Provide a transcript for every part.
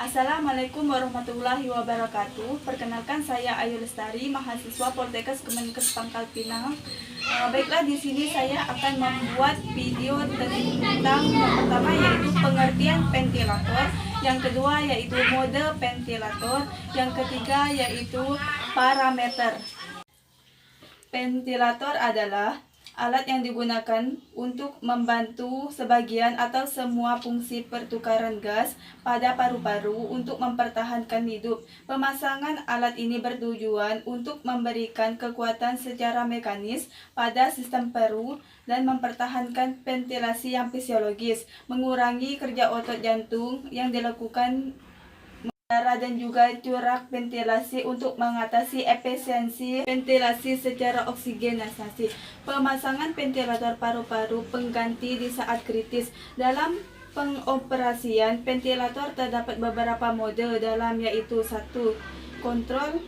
Assalamualaikum warahmatullahi wabarakatuh. Perkenalkan, saya Ayu Lestari, mahasiswa Poltekkes Kemenkes Pangkal Pinang. Baiklah, di sini saya akan membuat video tentang yang pertama yaitu pengertian ventilator, yang kedua yaitu mode ventilator, yang ketiga yaitu parameter. Ventilator adalah alat yang digunakan untuk membantu sebagian atau semua fungsi pertukaran gas pada paru-paru untuk mempertahankan hidup. Pemasangan alat ini bertujuan untuk memberikan kekuatan secara mekanis pada sistem paru dan mempertahankan ventilasi yang fisiologis, mengurangi kerja otot jantung yang dilakukan udara dan juga corak ventilasi untuk mengatasi efisiensi ventilasi secara oksigenasi. Pemasangan ventilator paru-paru pengganti di saat kritis. Dalam pengoperasian ventilator terdapat beberapa mode dalam, yaitu kontrol.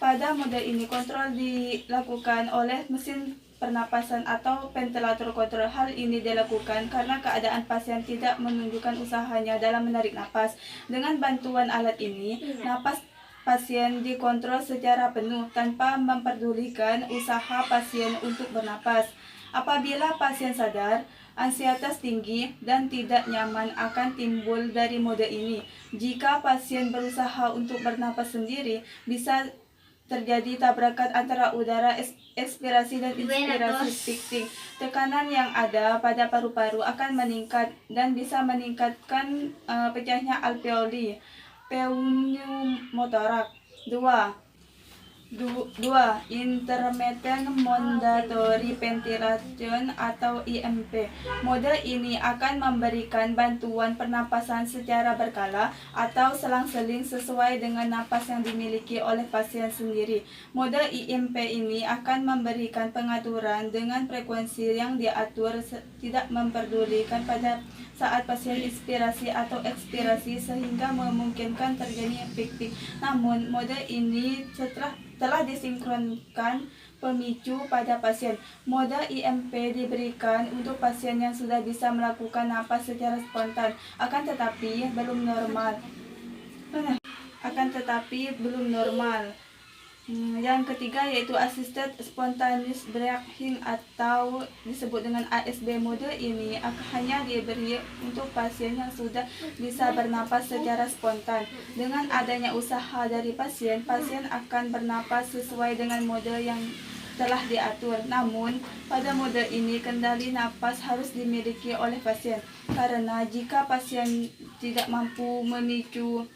Pada mode ini kontrol dilakukan oleh mesin pernapasan atau ventilator kontrol. Hal ini dilakukan karena keadaan pasien tidak menunjukkan usahanya dalam menarik napas. Dengan bantuan alat ini, napas pasien dikontrol secara penuh tanpa memperdulikan usaha pasien untuk bernapas. Apabila pasien sadar, ansietas tinggi dan tidak nyaman akan timbul dari mode ini. Jika pasien berusaha untuk bernapas sendiri, bisa terjadi tabrakan antara udara ekspirasi dan inspirasi speaking. Tekanan yang ada pada paru-paru akan meningkat dan bisa meningkatkan pecahnya alveoli, pneumotoraks. 2. Intermittent Mandatory Ventilation atau IMV. Mode ini akan memberikan bantuan pernapasan secara berkala atau selang-seling sesuai dengan napas yang dimiliki oleh pasien sendiri. Mode IMV ini akan memberikan pengaturan dengan frekuensi yang diatur tidak memperdulikan pada saat pasien inspirasi atau ekspirasi, sehingga memungkinkan terjadinya peak. Namun mode ini telah disinkronkan pemicu pada pasien. Mode IMV diberikan untuk pasien yang sudah bisa melakukan napas secara spontan, akan tetapi belum normal. Yang ketiga yaitu Assisted Spontaneous Breathing atau disebut dengan ASB. Mode ini hanya diberi untuk pasien yang sudah bisa bernapas secara spontan. Dengan adanya usaha dari pasien akan bernapas sesuai dengan mode yang telah diatur. Namun, pada mode ini kendali napas harus dimiliki oleh pasien, karena jika pasien tidak mampu memicu,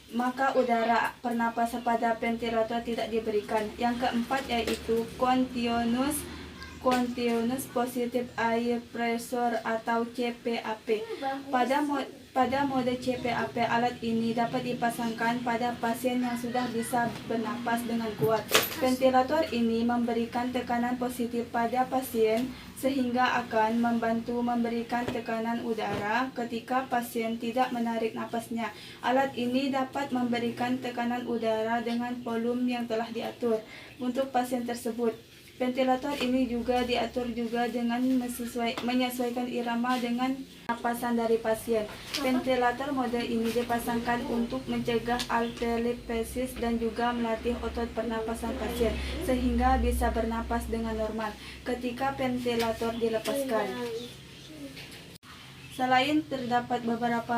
maka udara pernapasan pada ventilator tidak diberikan. Yang keempat yaitu Continuous Positive Air Pressure atau CPAP. Pada mode CPAP, alat ini dapat dipasangkan pada pasien yang sudah bisa bernapas dengan kuat. Ventilator ini memberikan tekanan positif pada pasien sehingga akan membantu memberikan tekanan udara ketika pasien tidak menarik napasnya. Alat ini dapat memberikan tekanan udara dengan volume yang telah diatur untuk pasien tersebut. Ventilator ini juga diatur dengan menyesuaikan irama dengan napasan dari pasien. Ventilator mode ini dipasangkan untuk mencegah alveolepesis dan juga melatih otot pernapasan pasien sehingga bisa bernapas dengan normal ketika ventilator dilepaskan. Selain terdapat beberapa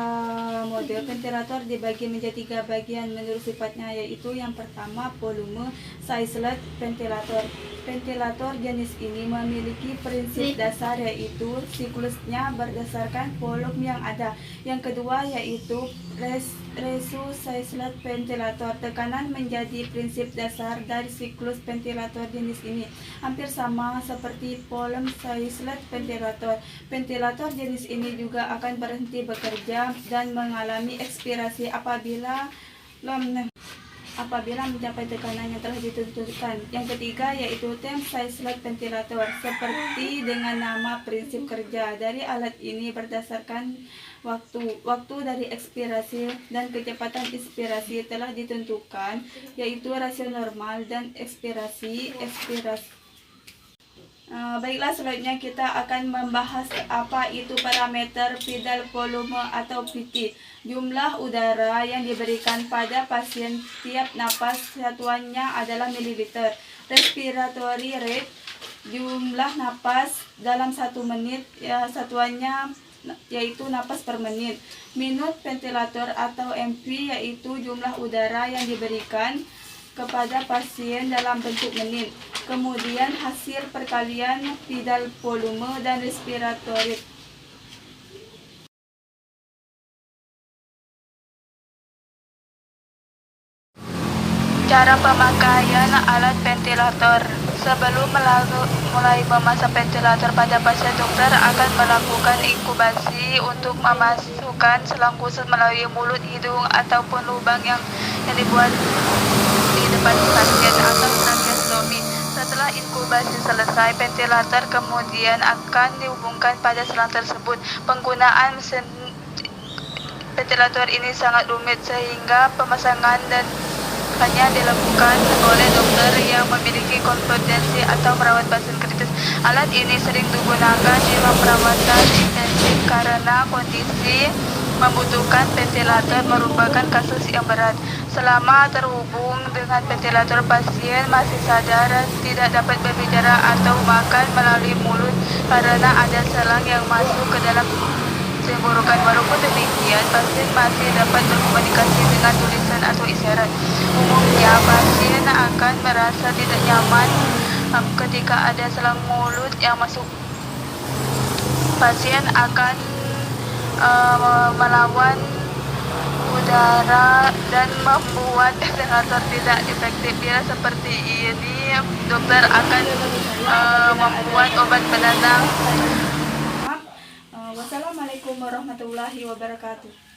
mode, ventilator dibagi menjadi 3 bagian menurut sifatnya, yaitu yang pertama volume sizelet ventilator. Ventilator jenis ini memiliki prinsip dasar, yaitu siklusnya berdasarkan volume yang ada. Yang kedua yaitu ratio sizelet ventilator. Tekanan menjadi prinsip dasar dari siklus ventilator jenis ini, hampir sama seperti volume sizelet ventilator. Ventilator jenis ini juga akan berhenti bekerja dan mengalami ekspirasi apabila mencapai tekanan yang telah ditentukan. Yang ketiga yaitu time sizelet ventilator. Seperti dengan nama, prinsip kerja dari alat ini berdasarkan waktu dari ekspirasi dan kecepatan inspirasi telah ditentukan, yaitu rasio normal dan ekspirasi. Baiklah, selanjutnya kita akan membahas apa itu parameter vital volume atau VT. Jumlah udara yang diberikan pada pasien tiap napas satuannya adalah mililiter. Respiratory rate, jumlah napas dalam 1 menit, satuannya yaitu napas per menit. Minute ventilator atau MP yaitu jumlah udara yang diberikan kepada pasien dalam bentuk menit. Kemudian hasil perkalian vital volume dan respiratory. Cara pemakaian alat ventilator. Sebelum mulai memasang ventilator pada pasien, dokter akan melakukan inkubasi untuk memasukkan selang khusus melalui mulut, hidung, ataupun lubang yang dibuat di depan pasien atau tracheostomy. Setelah inkubasi selesai, ventilator kemudian akan dihubungkan pada selang tersebut. Penggunaan mesin ventilator ini sangat rumit sehingga pemasangan dan hanya dilakukan oleh dokter yang memiliki kompetensi atau merawat pasien kritis. Alat ini sering digunakan di perawatan intensif karena kondisi membutuhkan ventilator merupakan kasus yang berat. Selama terhubung dengan ventilator, pasien masih sadar, tidak dapat berbicara atau makan melalui mulut karena ada selang yang masuk ke dalam tenggorokan. Walaupun demikian, pasien masih dapat berkomunikasi dengan tulisan atau isyarat. Umumnya, pasien akan merasa tidak nyaman ketika ada selang mulut yang masuk. Pasien akan melawan udara dan membuat ventilator tidak efektif. Bila seperti ini, dokter akan membuat obat penenang. Wassalamualaikum warahmatullahi wabarakatuh.